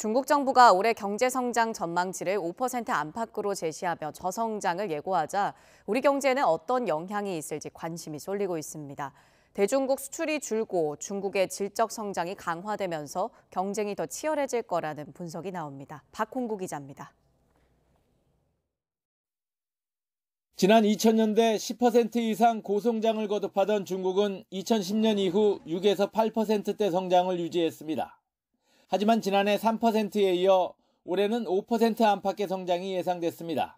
중국 정부가 올해 경제 성장 전망치를 5% 안팎으로 제시하며 저성장을 예고하자 우리 경제에는 어떤 영향이 있을지 관심이 쏠리고 있습니다. 대중국 수출이 줄고 중국의 질적 성장이 강화되면서 경쟁이 더 치열해질 거라는 분석이 나옵니다. 박홍구 기자입니다. 지난 2000년대 10% 이상 고성장을 거듭하던 중국은 2010년 이후 6에서 8%대 성장을 유지했습니다. 하지만 지난해 3%에 이어 올해는 5% 안팎의 성장이 예상됐습니다.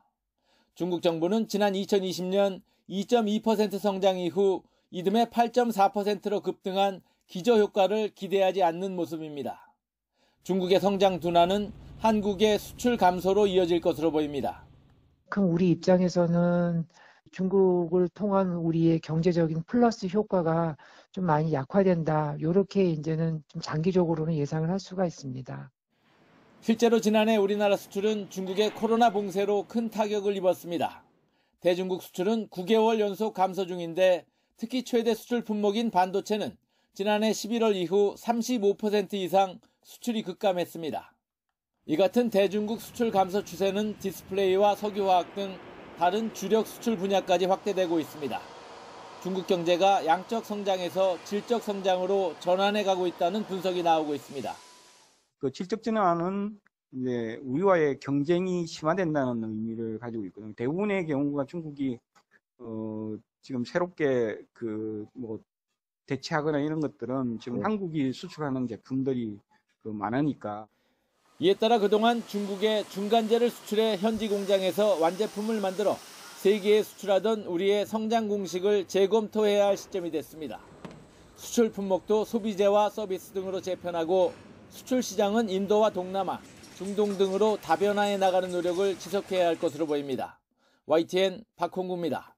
중국 정부는 지난 2020년 2.2% 성장 이후 이듬해 8.4%로 급등한 기저효과를 기대하지 않는 모습입니다. 중국의 성장 둔화는 한국의 수출 감소로 이어질 것으로 보입니다. 그럼 우리 입장에서는 중국을 통한 우리의 경제적인 플러스 효과가 좀 많이 약화된다. 이렇게 이제는 좀 장기적으로는 예상을 할 수가 있습니다. 실제로 지난해 우리나라 수출은 중국의 코로나 봉쇄로 큰 타격을 입었습니다. 대중국 수출은 9개월 연속 감소 중인데 특히 최대 수출 품목인 반도체는 지난해 11월 이후 35% 이상 수출이 급감했습니다. 이 같은 대중국 수출 감소 추세는 디스플레이와 석유화학 등 다른 주력 수출 분야까지 확대되고 있습니다. 중국 경제가 양적 성장에서 질적 성장으로 전환해 가고 있다는 분석이 나오고 있습니다. 그 질적 전환은 이제 우리와의 경쟁이 심화된다는 의미를 가지고 있거든요. 대부분의 경우가 중국이 지금 새롭게 대체하거나 이런 것들은 지금 한국이 수출하는 제품들이 많으니까. 이에 따라 그동안 중국의 중간재를 수출해 현지 공장에서 완제품을 만들어 세계에 수출하던 우리의 성장 공식을 재검토해야 할 시점이 됐습니다. 수출 품목도 소비재와 서비스 등으로 재편하고 수출 시장은 인도와 동남아, 중동 등으로 다변화해 나가는 노력을 지속해야 할 것으로 보입니다. YTN 박홍구입니다.